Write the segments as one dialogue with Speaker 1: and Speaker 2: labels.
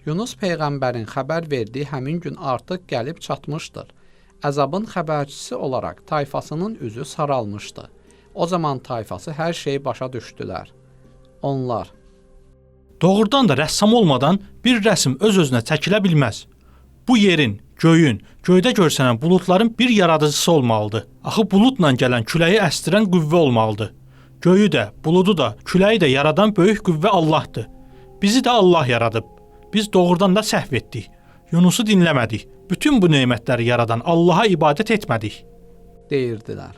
Speaker 1: Yunus peyğəmbərin xəbər verdiyi həmin gün artıq gəlib çatmışdır. Əzabın xəbərçisi olaraq tayfasının üzü saralmışdı. O zaman tayfası hər şeyi başa düşdülər. Onlar:
Speaker 2: Doğrudan da rəssam olmadan bir rəsm öz-özünə çəkilə bilməz. Bu yerin, göyün, göydə görsənən buludların bir yaradıcısı olmalıdır. Axı buludla gələn küləyi əstirən qüvvə olmalıdır. Göyü də, buludu da, küləyi də yaradan böyük qüvvə Allahdır. Bizi də Allah yaradıb. Biz doğrudan da səhv etdik. Yunusu dinləmədik. Bütün bu nemətləri yaradan Allaha ibadət etmədik.
Speaker 1: deyirdilər.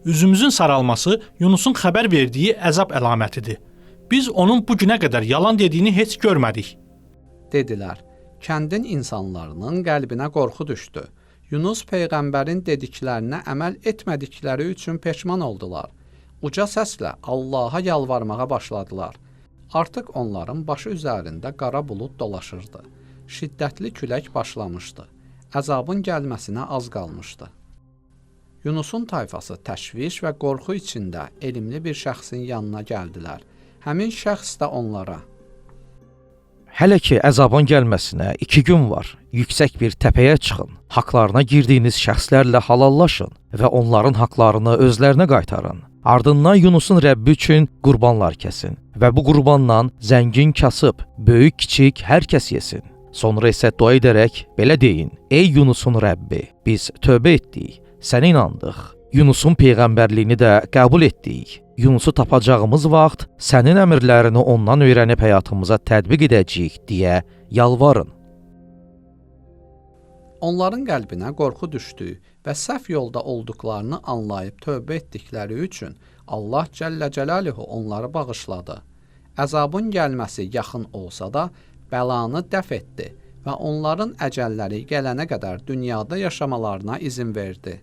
Speaker 2: Üzümüzün saralması Yunusun xəbər verdiyi əzab əlamətidir. Biz onun bu günə qədər yalan dediyini heç görmədik.
Speaker 1: Dedilər. Kəndin insanlarının qəlbinə qorxu düşdü. Yunus peyğəmbərin dediklərinə əməl etmədikləri üçün peşman oldular. Uca səslə Allaha yalvarmağa başladılar. Artıq onların başı üzərində qara bulud dolaşırdı. Şiddətli külək başlamışdı. Əzabın gəlməsinə az qalmışdı. Yunusun tayfası təşviş və qorxu içində elmli bir şəxsin yanına gəldilər. Həmin şəxs də onlara:
Speaker 3: Hələ ki əzabın gəlməsinə 2 gün var. Yüksək bir təpəyə çıxın. Haqlarına girdiyiniz şəxslərlə halallaşın və onların haqlarını özlərinə qaytarın. Ardından Yunusun Rəbbi üçün qurbanlar kəsin və bu qurbandan zəngin kasıb, böyük kiçik hər kəs yesin. Sonra isə dua edərək belə deyin: Ey Yunusun Rəbbi, biz tövbə etdik, sənə inandıq. Yunusun peyğəmbərliyini də qəbul etdik. Yunusu tapacağımız vaxt sənin əmrlərini ondan öyrənib həyatımıza tətbiq edəcəyik deyə yalvarın.
Speaker 1: Onların qəlbinə qorxu düşdü və səhv yolda olduqlarını anlayıb tövbə etdikləri üçün Allah Cəllə Cəlaluhu onları bağışladı. Əzabın gəlməsi yaxın olsa da bəlanı dəf etdi və onların əcəlləri gələnə qədər dünyada yaşamalarına izin verdi.